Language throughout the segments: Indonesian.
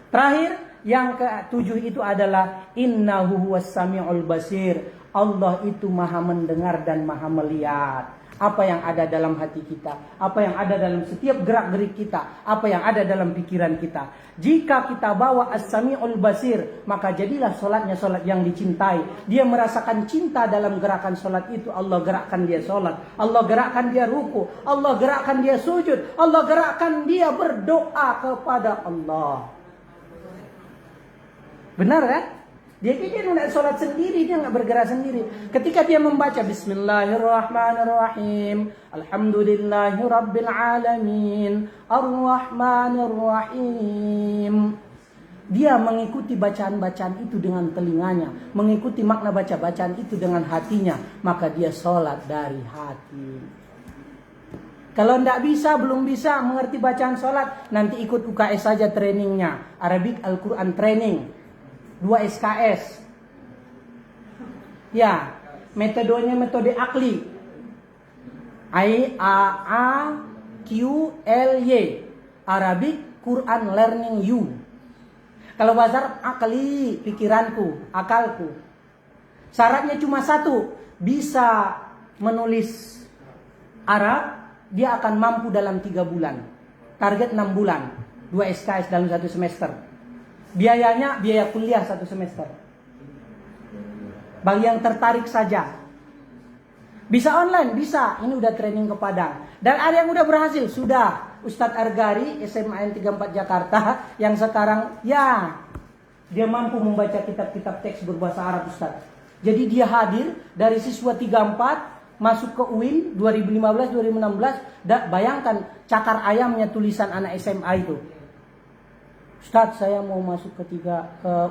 Terakhir, yang ketujuh itu adalah innahu huwas samiul basir. Allah itu maha mendengar dan maha melihat apa yang ada dalam hati kita, apa yang ada dalam setiap gerak-gerik kita, apa yang ada dalam pikiran kita. Jika kita bawa as-sami'ul basir, maka jadilah solatnya solat yang dicintai. Dia merasakan cinta dalam gerakan solat itu. Allah gerakkan dia solat, Allah gerakkan dia ruku, Allah gerakkan dia sujud, Allah gerakkan dia berdoa kepada Allah. Benar kan? Dia tidak sholat sendiri, dia nggak bergerak sendiri. Ketika dia membaca Bismillahirrahmanirrahim, Alhamdulillahirabbil alamin, Ar-Rahmanirrahim. Dia mengikuti bacaan-bacaan itu dengan telinganya, mengikuti makna baca-bacaan itu dengan hatinya, maka dia sholat dari hati. Kalau tidak bisa, belum bisa mengerti bacaan sholat, nanti ikut UKS saja trainingnya, Arabic Al-Quran Training. 2 SKS. Ya, metodenya metode akli. AAQLY. Arabic Quran Learning You. Kalau bahasa Arab akli, pikiranku, akalku. Syaratnya cuma satu, bisa menulis Arab, dia akan mampu dalam 3 bulan. Target 6 bulan, 2 SKS dalam 1 semester. Biayanya biaya kuliah 1 semester. Bagi yang tertarik saja. Bisa online, bisa. Ini udah training ke Padang. Dan ada yang udah berhasil, sudah. Ustadz Argari, SMA N34 Jakarta, yang sekarang, ya, dia mampu membaca kitab-kitab teks berbahasa Arab, Ustadz. Jadi dia hadir dari siswa 34, masuk ke UIN 2015-2016. Bayangkan cakar ayamnya tulisan anak SMA itu. Ustadz, saya mau masuk ke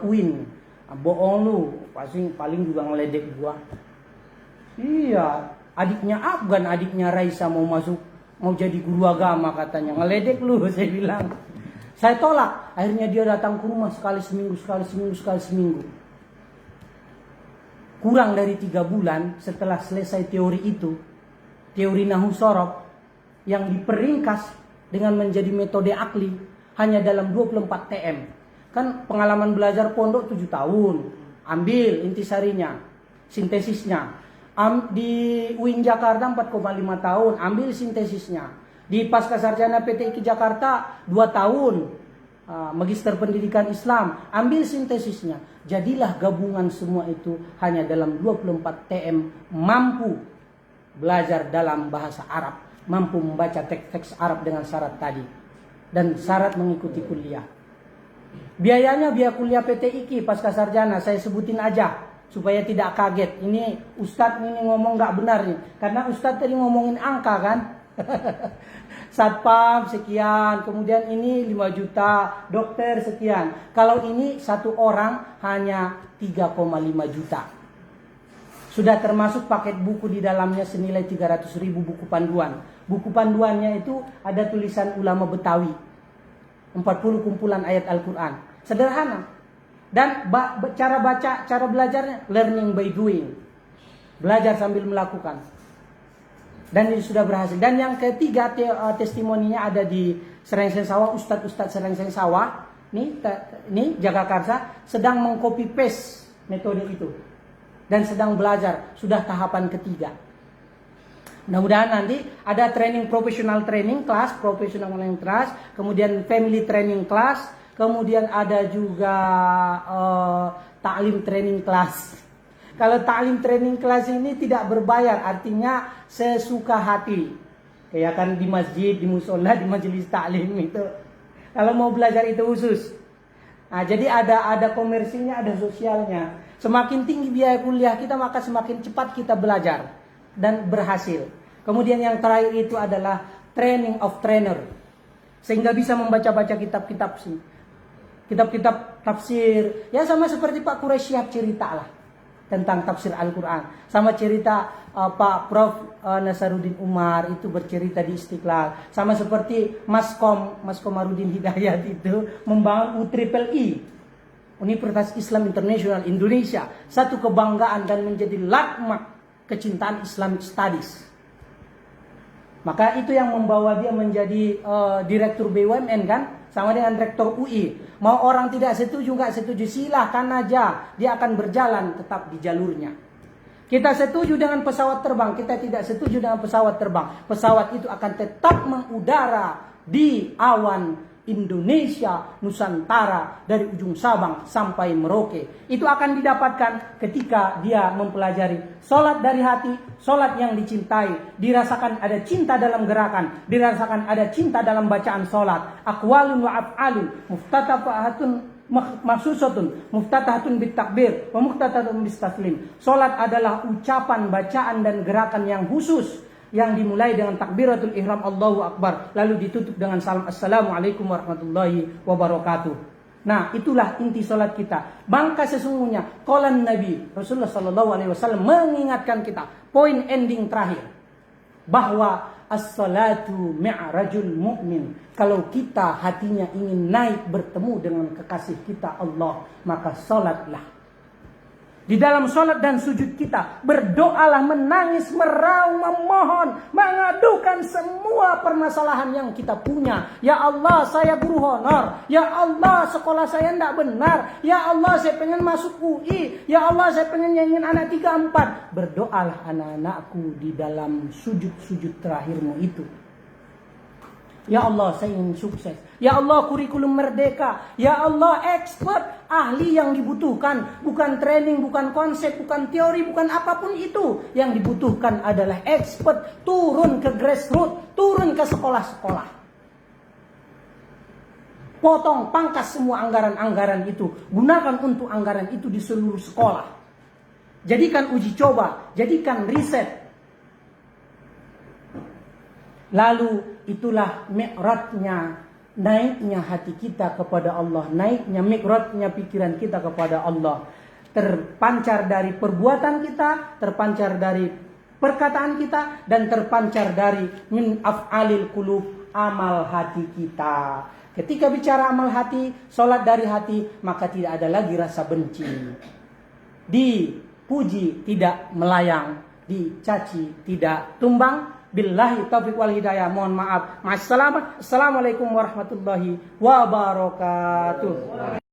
UIN. Bohong lu, pasti paling juga ngeledek gua. Iya, adiknya Afgan, adiknya Raisa mau masuk, mau jadi guru agama katanya. Ngeledek lu, saya bilang. Saya tolak. Akhirnya dia datang ke rumah sekali seminggu. Kurang dari 3 bulan setelah selesai teori itu, teori Nahwu Shorof yang diperingkas dengan menjadi metode akli. Hanya dalam 24 TM. Kan pengalaman belajar pondok 7 tahun. Ambil intisarinya, sintesisnya. Di UIN Jakarta 4,5 tahun. Ambil sintesisnya. Di Pascasarjana PTIK Jakarta 2 tahun. Magister Pendidikan Islam. Ambil sintesisnya. Jadilah gabungan semua itu hanya dalam 24 TM. Mampu belajar dalam bahasa Arab. Mampu membaca teks-teks Arab dengan syarat tadi. Dan syarat mengikuti kuliah. Biayanya biaya kuliah PTIK Pascasarjana saya sebutin aja supaya tidak kaget. Ini Ustadz ini ngomong nggak benar nih, karena Ustadz tadi ngomongin angka kan. Satpam sekian, kemudian ini 5 juta, dokter sekian. Kalau ini satu orang hanya 3,5 juta. Sudah termasuk paket buku di dalamnya senilai 300.000 buku panduan. Buku panduannya itu ada tulisan ulama Betawi. 40 kumpulan ayat Al-Quran. Sederhana. Dan cara baca, cara belajarnya learning by doing. Belajar sambil melakukan. Dan ini sudah berhasil. Dan yang ketiga testimoninya ada di Serengseng Sawah. Ustadz Serengseng Sawah. Ini Jagakarsa sedang mengcopy paste metode itu. Dan sedang belajar, sudah tahapan ketiga. Mudah-mudahan nanti ada training professional training class, kemudian family training class, kemudian ada juga ta'lim training class. Kalau ta'lim training class ini tidak berbayar, artinya sesuka hati. Kayak kan di masjid, di musola, di majelis ta'lim itu. Kalau mau belajar itu khusus. Nah, jadi ada komersinya, ada sosialnya. Semakin tinggi biaya kuliah kita, maka semakin cepat kita belajar dan berhasil. Kemudian yang terakhir itu adalah training of trainer. Sehingga bisa membaca-baca kitab-kitab tafsir. Ya sama seperti Pak Quraisy Shihab cerita lah tentang tafsir Al-Quran. Sama cerita Pak Prof Nasaruddin Umar itu bercerita di Istiqlal. Sama seperti Mas Komarudin Hidayat itu membangun UIII. Universitas Islam Internasional Indonesia, satu kebanggaan dan menjadi landmark kecintaan Islamic Studies. Maka itu yang membawa dia menjadi direktur BUMN kan, sama dengan rektor UI. Mau orang tidak setuju, nggak setuju, silahkan aja. Dia akan berjalan tetap di jalurnya. Kita setuju dengan pesawat terbang, kita tidak setuju dengan pesawat terbang. Pesawat itu akan tetap mengudara di awan Indonesia, Nusantara, dari ujung Sabang sampai Merauke. Itu akan didapatkan ketika dia mempelajari sholat dari hati, sholat yang dicintai, dirasakan ada cinta dalam gerakan, dirasakan ada cinta dalam bacaan sholat. Aqwalun wa af'alun muftatahatun maksusatun muftatahatun bitakbir wa muftatahatun bistaslim. Sholat adalah ucapan, bacaan dan gerakan yang khusus, yang dimulai dengan takbiratul ihram Allahu Akbar, lalu ditutup dengan salam assalamualaikum warahmatullahi wabarakatuh. Nah, itulah inti salat kita. Maka sesungguhnya qalan Nabi Rasulullah sallallahu alaihi wasallam mengingatkan kita, poin ending terakhir, bahwa as-salatu mi'rajul mu'min. Kalau kita hatinya ingin naik bertemu dengan kekasih kita Allah, maka salatlah. Di dalam sholat dan sujud kita, berdoalah, menangis, meraung, memohon, mengadukan semua permasalahan yang kita punya. Ya Allah, saya guru honor. Ya Allah, sekolah saya tidak benar. Ya Allah, saya pengen masuk UI. Ya Allah, saya pengen nyanyiin anak 3-4. Berdoalah anak-anakku di dalam sujud-sujud terakhirmu itu. Ya Allah, saya ingin sukses. Ya Allah, kurikulum merdeka. Ya Allah, expert, ahli yang dibutuhkan. Bukan training, bukan konsep, bukan teori, bukan apapun itu. Yang dibutuhkan adalah expert. Turun ke grassroots, turun ke sekolah-sekolah. Potong, pangkas semua anggaran-anggaran itu. Gunakan untuk anggaran itu di seluruh sekolah. Jadikan uji coba, jadikan riset. Lalu itulah mi'rajnya, naiknya hati kita kepada Allah, naiknya mi'rajnya pikiran kita kepada Allah. Terpancar dari perbuatan kita, terpancar dari perkataan kita, dan terpancar dari min af'alil qulub, amal hati kita. Ketika bicara amal hati, sholat dari hati, maka tidak ada lagi rasa benci. Dipuji tidak melayang, dicaci tidak tumbang. Billahi taufiq wal hidayah. Mohon maaf. Assalamualaikum warahmatullahi wabarakatuh.